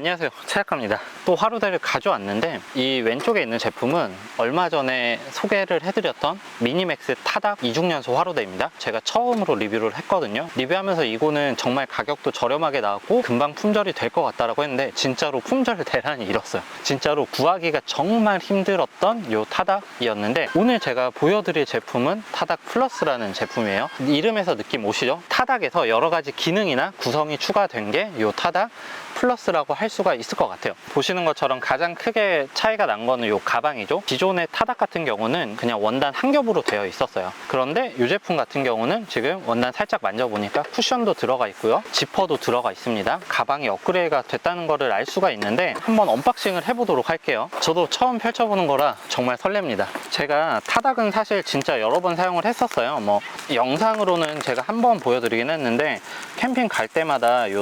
안녕하세요, 최학과입니다. 또 화로대를 가져왔는데 이 왼쪽에 있는 제품은 얼마 전에 소개를 해드렸던 미니맥스 타닥 이중연소 화로대입니다. 제가 처음으로 리뷰를 했거든요. 리뷰하면서 이거는 정말 가격도 저렴하게 나왔고 금방 품절이 될 것 같다라고 했는데 진짜로 품절 대란이 일었어요. 진짜로 구하기가 정말 힘들었던 이 타닥이었는데 오늘 제가 보여드릴 제품은 타닥 플러스라는 제품이에요. 이름에서 느낌 오시죠? 타닥에서 여러 가지 기능이나 구성이 추가된 게 이 타닥 플러스라고 할 수가 있을 것 같아요. 보시는 것처럼 가장 크게 차이가 난 거는 이 가방이죠. 기존의 타닥 같은 경우는 그냥 원단 한 겹으로 되어 있었어요. 그런데 이 제품 같은 경우는 지금 원단 살짝 만져보니까 쿠션도 들어가 있고요, 지퍼도 들어가 있습니다. 가방이 업그레이드가 됐다는 거를 알 수가 있는데 한번 언박싱을 해보도록 할게요. 저도 처음 펼쳐보는 거라 정말 설렙니다. 제가 타닥은 사실 진짜 여러 번 사용을 했었어요. 영상으로는 제가 한 번 보여드리긴 했는데 캠핑 갈 때마다 이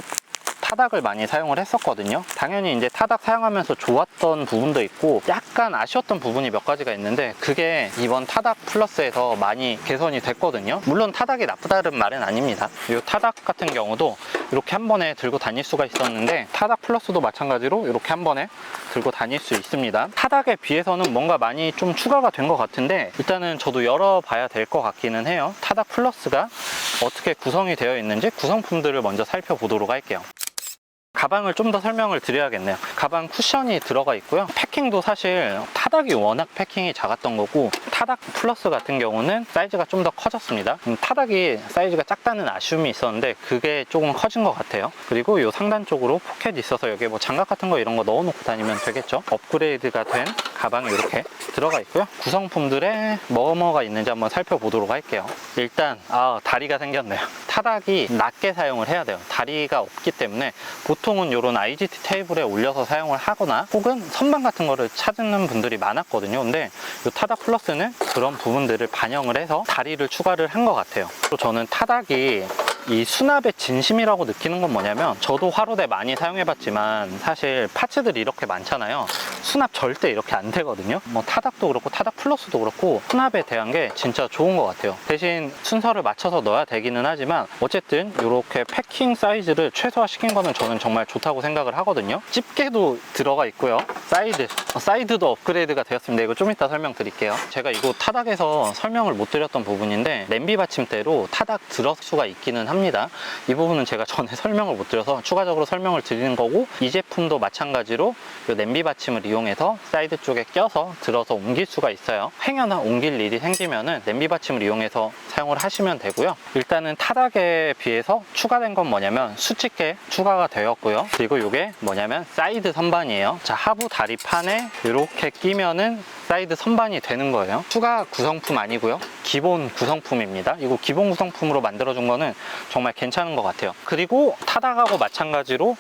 타닥을 많이 사용을 했었거든요. 당연히 이제 타닥 사용하면서 좋았던 부분도 있고 약간 아쉬웠던 부분이 몇 가지가 있는데 그게 이번 타닥 플러스에서 많이 개선이 됐거든요. 물론 타닥이 나쁘다는 말은 아닙니다. 이 타닥 같은 경우도 이렇게 한 번에 들고 다닐 수가 있었는데 타닥 플러스도 마찬가지로 이렇게 한 번에 들고 다닐 수 있습니다. 타닥에 비해서는 뭔가 많이 좀 추가가 된 것 같은데 일단은 저도 열어봐야 될 것 같기는 해요. 타닥 플러스가 어떻게 구성이 되어 있는지 구성품들을 먼저 살펴보도록 할게요. 가방을 좀 더 설명을 드려야겠네요. 가방 쿠션이 들어가 있고요. 패킹도 사실 타닥이 워낙 패킹이 작았던 거고 타닥 플러스 같은 경우는 사이즈가 좀 더 커졌습니다. 타닥이 사이즈가 작다는 아쉬움이 있었는데 그게 조금 커진 것 같아요. 그리고 이 상단 쪽으로 포켓이 있어서 여기에 장갑 같은 거 이런 거 넣어놓고 다니면 되겠죠. 업그레이드가 된 가방이 이렇게 들어가 있고요. 구성품들에 뭐가 있는지 한번 살펴보도록 할게요. 일단 다리가 생겼네요. 타닥이 낮게 사용을 해야 돼요. 다리가 없기 때문에 보통은 이런 IGT 테이블에 올려서 사용을 하거나 혹은 선반 같은 거를 찾는 분들이 많았거든요. 근데 이 타닥 플러스는 그런 부분들을 반영을 해서 다리를 추가를 한 것 같아요. 또 저는 타닥이 이 수납의 진심이라고 느끼는 건 뭐냐면 저도 화로대 많이 사용해봤지만 사실 파츠들이 이렇게 많잖아요. 수납 절대 이렇게 안 되거든요. 타닥도 그렇고 타닥 플러스도 그렇고 수납에 대한 게 진짜 좋은 것 같아요. 대신 순서를 맞춰서 넣어야 되기는 하지만 어쨌든 이렇게 패킹 사이즈를 최소화시킨 거는 저는 정말 좋다고 생각을 하거든요. 집게도 들어가 있고요. 사이드도 업그레이드가 되었습니다. 이거 좀 이따 설명드릴게요. 제가 이거 타닥에서 설명을 못 드렸던 부분인데 냄비 받침대로 타닥 들을 수가 있기는 합니다. 이 부분은 제가 전에 설명을 못 드려서 추가적으로 설명을 드리는 거고 이 제품도 마찬가지로 이 냄비 받침을 이용해서 사이드 쪽에 껴서 들어서 옮길 수가 있어요. 행여나 옮길 일이 생기면은 냄비 받침을 이용해서 사용을 하시면 되고요. 일단은 타닥에 비해서 추가된 건 뭐냐면 수직계 추가가 되었고요. 그리고 이게 뭐냐면 사이드 선반이에요. 자, 하부 다리판에 이렇게 끼면은 사이드 선반이 되는 거예요. 추가 구성품 아니고요, 기본 구성품입니다. 이거 기본 구성품으로 만들어준 거는 정말 괜찮은 것 같아요. 그리고 타닥하고 마찬가지로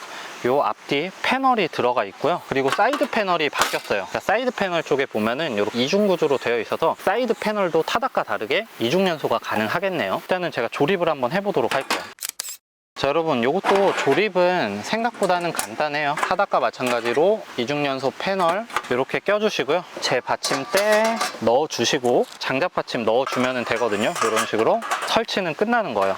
요 앞뒤 패널이 들어가 있고요. 그리고 사이드 패널이 바뀌었어요. 그러니까 사이드 패널 쪽에 보면은 이렇게 이중 구조로 되어 있어서 사이드 패널도 타닥과 다르게 이중 연소가 가능하겠네요. 일단은 제가 조립을 한번 해보도록 할게요. 자, 여러분, 이것도 조립은 생각보다는 간단해요. 타닥과 마찬가지로 이중연소 패널 이렇게 껴주시고요. 제 받침대 넣어주시고 장작 받침 넣어주면 되거든요. 이런 식으로 설치는 끝나는 거예요.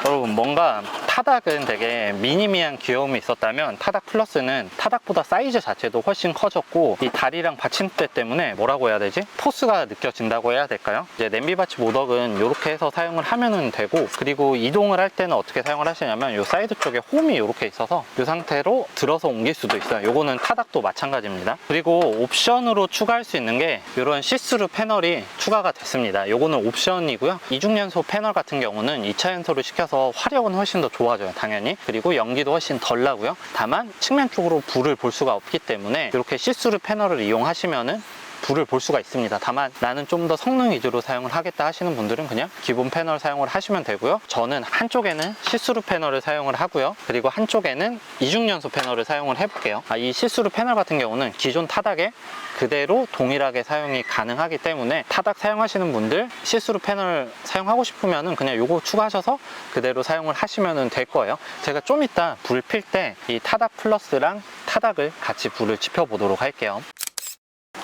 여러분, 뭔가 타닥은 되게 미니미한 귀여움이 있었다면 타닥 플러스는 타닥보다 사이즈 자체도 훨씬 커졌고 이 다리랑 받침대 때문에 뭐라고 해야 되지? 포스가 느껴진다고 해야 될까요? 이제 냄비 받침 오덕은 이렇게 해서 사용을 하면 되고, 그리고 이동을 할 때는 어떻게 사용을 하시냐면 이 사이드 쪽에 홈이 이렇게 있어서 이 상태로 들어서 옮길 수도 있어요. 요거는 타닥도 마찬가지입니다. 그리고 옵션으로 추가할 수 있는 게 이런 시스루 패널이 추가가 됐습니다. 요거는 옵션이고요. 이중연소 패널 같은 경우는 2차 연소를 시켜서 화력은 훨씬 더 좋아져요, 당연히. 그리고 연기도 훨씬 덜 나고요. 다만 측면 쪽으로 불을 볼 수가 없기 때문에 이렇게 시스루 패널을 이용하시면은 불을 볼 수가 있습니다. 다만 나는 좀 더 성능 위주로 사용을 하겠다 하시는 분들은 그냥 기본 패널 사용을 하시면 되고요. 저는 한쪽에는 시스루 패널을 사용을 하고요. 그리고 한쪽에는 이중연소 패널을 사용을 해볼게요. 이 시스루 패널 같은 경우는 기존 타닥에 그대로 동일하게 사용이 가능하기 때문에 타닥 사용하시는 분들 시스루 패널 사용하고 싶으면 그냥 요거 추가하셔서 그대로 사용을 하시면 될 거예요. 제가 좀 이따 불 필 때 이 타닥 플러스랑 타닥을 같이 불을 지펴 보도록 할게요.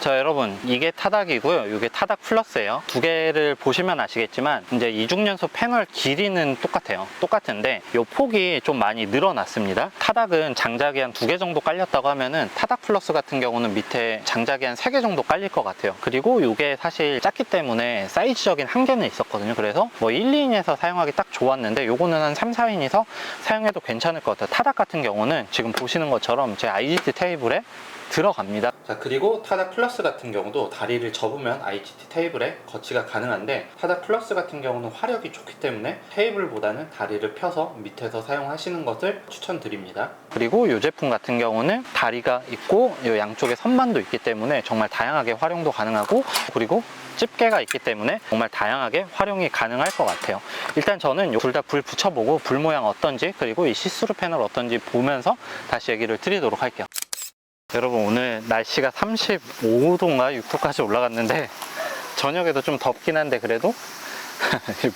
자, 여러분, 이게 타닥이고요. 이게 타닥 플러스예요. 두 개를 보시면 아시겠지만 이제 이중연소 패널 길이는 똑같은데 이 폭이 좀 많이 늘어났습니다. 타닥은 장작이 한 2개 정도 깔렸다고 하면은 타닥 플러스 같은 경우는 밑에 장작이 한 3개 정도 깔릴 것 같아요. 그리고 이게 사실 작기 때문에 사이즈적인 한계는 있었거든요. 그래서 뭐 1, 2인에서 사용하기 딱 좋았는데 요거는 한 3, 4인에서 사용해도 괜찮을 것 같아요. 타닥 같은 경우는 지금 보시는 것처럼 제 IGT 테이블에 들어갑니다. 자, 그리고 타닥 플러스 같은 경우도 다리를 접으면 IGT 테이블에 거치가 가능한데 타닥 플러스 같은 경우는 화력이 좋기 때문에 테이블보다는 다리를 펴서 밑에서 사용하시는 것을 추천드립니다. 그리고 이 제품 같은 경우는 다리가 있고 이 양쪽에 선반도 있기 때문에 정말 다양하게 활용도 가능하고, 그리고 집게가 있기 때문에 정말 다양하게 활용이 가능할 것 같아요. 일단 저는 둘 다 불 붙여보고 불 모양 어떤지, 그리고 이 시스루 패널 어떤지 보면서 다시 얘기를 드리도록 할게요. 여러분, 오늘 날씨가 35도인가 6도까지 올라갔는데 저녁에도 좀 덥긴 한데 그래도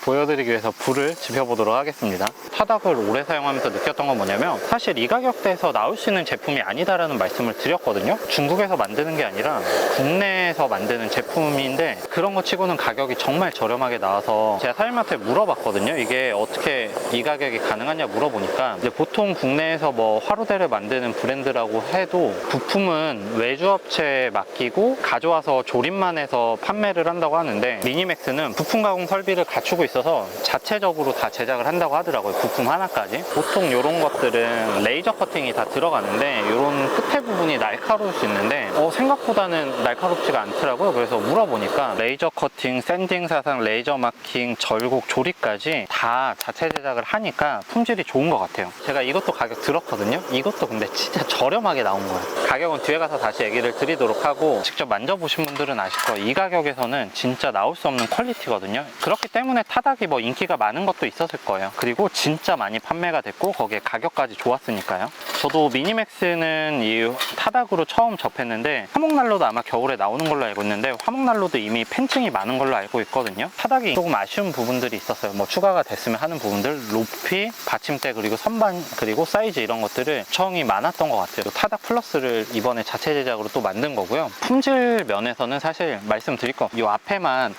보여드리기 위해서 불을 지펴보도록 하겠습니다. 타닥을 오래 사용하면서 느꼈던 건 뭐냐면 사실 이 가격대에서 나올 수 있는 제품이 아니다라는 말씀을 드렸거든요. 중국에서 만드는 게 아니라 국내에서 만드는 제품인데 그런 거 치고는 가격이 정말 저렴하게 나와서 제가 사장님한테 물어봤거든요. 이게 어떻게 이 가격이 가능하냐 물어보니까 이제 보통 국내에서 뭐 화로대를 만드는 브랜드라고 해도 부품은 외주업체에 맡기고 가져와서 조립만 해서 판매를 한다고 하는데 미니맥스는 부품 가공 설비를 갖추고 있어서 자체적으로 다 제작을 한다고 하더라고요. 부품 하나까지. 보통 이런 것들은 레이저 커팅이 다 들어가는데 이런 끝에 부분이 날카로울 수 있는데 생각보다는 날카롭지가 않더라고요. 그래서 물어보니까 레이저 커팅, 샌딩 사상, 레이저 마킹, 절곡, 조립까지 다 자체 제작을 하니까 품질이 좋은 것 같아요. 제가 이것도 가격 들었거든요. 이것도 근데 진짜 저렴하게 나온 거예요. 가격은 뒤에 가서 다시 얘기를 드리도록 하고, 직접 만져보신 분들은 아실 거예요. 이 가격에서는 진짜 나올 수 없는 퀄리티거든요. 그렇기 때문에 타닥이 뭐 인기가 많은 것도 있었을 거예요. 그리고 진짜 많이 판매가 됐고 거기에 가격까지 좋았으니까요. 저도 미니맥스는 이 타닥으로 처음 접했는데 화목난로도 아마 겨울에 나오는 걸로 알고 있는데 화목난로도 이미 팬층이 많은 걸로 알고 있거든요. 타닥이 조금 아쉬운 부분들이 있었어요. 뭐 추가가 됐으면 하는 부분들, 높이, 받침대, 그리고 선반, 그리고 사이즈 이런 것들을 청이 많았던 것 같아요. 타닥 플러스를 이번에 자체 제작으로 또 만든 거고요. 품질 면에서는 사실 말씀드릴 거, 이 앞에만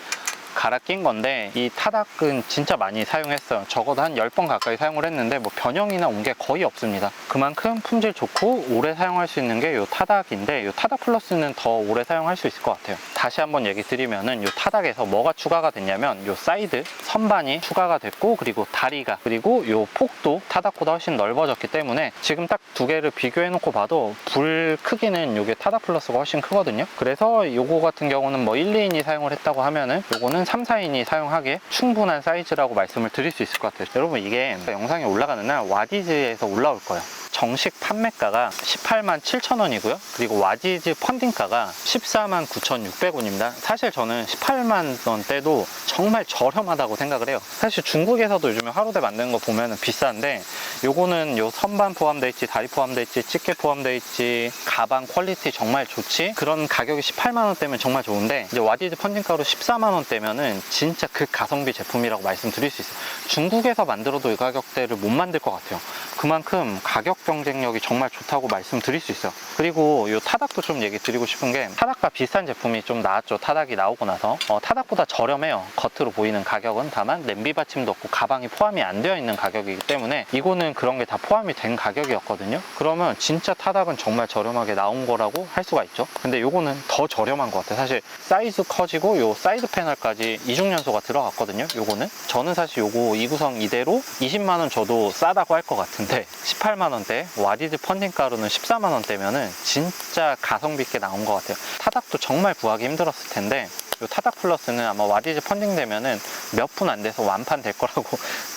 갈아 낀 건데 이 타닥은 진짜 많이 사용했어요. 적어도 한 10번 가까이 사용을 했는데 뭐 변형이나 온 게 거의 없습니다. 그만큼 품질 좋고 오래 사용할 수 있는 게 이 타닥인데 이 타닥 플러스는 더 오래 사용할 수 있을 것 같아요. 다시 한번 얘기 드리면은 이 타닥에서 뭐가 추가가 됐냐면 이 사이드 선반이 추가가 됐고, 그리고 다리가, 그리고 이 폭도 타닥보다 훨씬 넓어졌기 때문에 지금 딱 두 개를 비교해 놓고 봐도 불 크기는 이게 타닥 플러스가 훨씬 크거든요. 그래서 요거 같은 경우는 뭐 1, 2인이 사용을 했다고 하면은 요거는 3, 4인이 사용하기에 충분한 사이즈라고 말씀을 드릴 수 있을 것 같아요. 여러분, 이게 영상이 올라가는 날 와디즈에서 올라올 거예요. 정식 판매가가 18만 7천 원이고요. 그리고 와디즈 펀딩가가 14만 9,600원입니다. 사실 저는 18만 원대도 정말 저렴하다고 생각을 해요. 사실 중국에서도 요즘에 화로대 만드는 거 보면 비싼데 요거는 요 선반 포함되어 있지, 다리 포함되어 있지, 집게 포함되어 있지, 가방 퀄리티 정말 좋지, 그런 가격이 18만 원대면 정말 좋은데 이제 와디즈 펀딩가로 14만 원대면은 진짜 그 가성비 제품이라고 말씀드릴 수 있어요. 중국에서 만들어도 이 가격대를 못 만들 것 같아요. 그만큼 가격 경쟁력이 정말 좋다고 말씀드릴 수 있어요. 그리고 이 타닥도 좀 얘기 드리고 싶은 게 타닥과 비슷한 제품이 좀 나왔죠. 타닥이 나오고 나서 타닥보다 저렴해요. 겉으로 보이는 가격은. 다만 냄비 받침도 없고 가방이 포함이 안 되어 있는 가격이기 때문에 이거는 그런 게 다 포함이 된 가격이었거든요. 그러면 진짜 타닥은 정말 저렴하게 나온 거라고 할 수가 있죠. 근데 이거는 더 저렴한 것 같아요. 사실 사이즈 커지고 요 사이드 패널까지 이중연소가 들어갔거든요. 요거는 저는 사실 요거 2구성 이대로 20만 원 줘도 싸다고 할 것 같은데 18만 원대 와디즈 펀딩가로는 14만 원대면은 진짜 가성비 있게 나온 것 같아요. 타닥도 정말 구하기 힘들었을 텐데 이 타닥 플러스는 아마 와디즈 펀딩 되면은 몇 분 안 돼서 완판될 거라고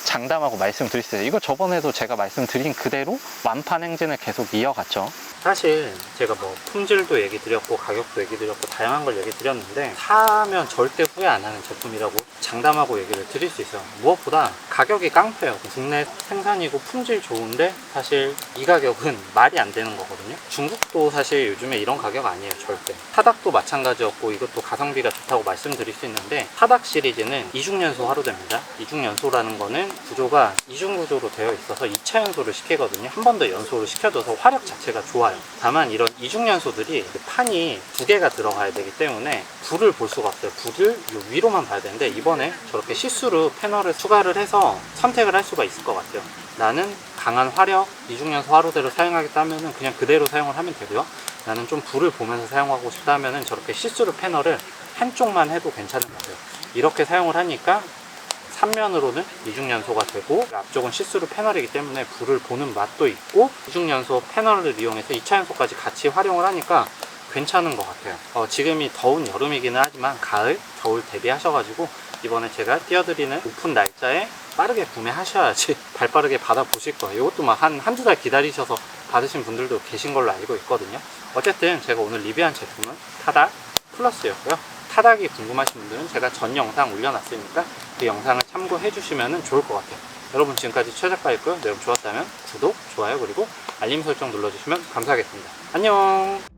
장담하고 말씀드릴 수 있어요. 이거 저번에도 제가 말씀드린 그대로 완판 행진을 계속 이어갔죠. 사실 제가 뭐 품질도 얘기 드렸고 가격도 얘기 드렸고 다양한 걸 얘기 드렸는데 사면 절대 후회 안 하는 제품이라고 장담하고 얘기를 드릴 수 있어요. 무엇보다 가격이 깡패예요. 국내 생산이고 품질 좋은데 사실 이 가격은 말이 안 되는 거거든요. 중국도 사실 요즘에 이런 가격 아니에요, 절대. 타닥도 마찬가지였고 이것도 가성비가 좋다고 말씀드릴 수 있는데, 타닥 시리즈는 이중연소 화로대입니다. 이중연소라는 거는 구조가 이중구조로 되어 있어서 2차 연소를 시키거든요. 한 번 더 연소를 시켜줘서 화력 자체가 좋아요. 다만 이런 이중연소들이 판이 두 개가 들어가야 되기 때문에 불을 볼 수가 없어요. 불을 요 위로만 봐야 되는데, 이번에 저렇게 시스루 패널을 추가를 해서 선택을 할 수가 있을 것 같아요. 나는 강한 화력 이중연소 화로대를 사용하겠다 하면은 그냥 그대로 사용을 하면 되고요. 나는 좀 불을 보면서 사용하고 싶다 하면은 저렇게 시스루 패널을 한쪽만 해도 괜찮은 것 같아요. 이렇게 사용을 하니까 3면으로는 이중연소가 되고, 앞쪽은 시스루 패널이기 때문에 불을 보는 맛도 있고, 이중연소 패널을 이용해서 2차 연소까지 같이 활용을 하니까 괜찮은 것 같아요. 지금이 더운 여름이기는 하지만 가을, 겨울 대비하셔가지고 이번에 제가 띄워드리는 오픈 날짜에 빠르게 구매하셔야지 발 빠르게 받아보실 거예요. 이것도 막 한두 달 기다리셔서 받으신 분들도 계신 걸로 알고 있거든요. 어쨌든 제가 오늘 리뷰한 제품은 타닥 플러스였고요. 타닥이 궁금하신 분들은 제가 전 영상 올려놨으니까 그 영상을 참고해 주시면 좋을 것 같아요. 여러분, 지금까지 최작가였고요. 내용 좋았다면 구독, 좋아요, 그리고 알림 설정 눌러주시면 감사하겠습니다. 안녕.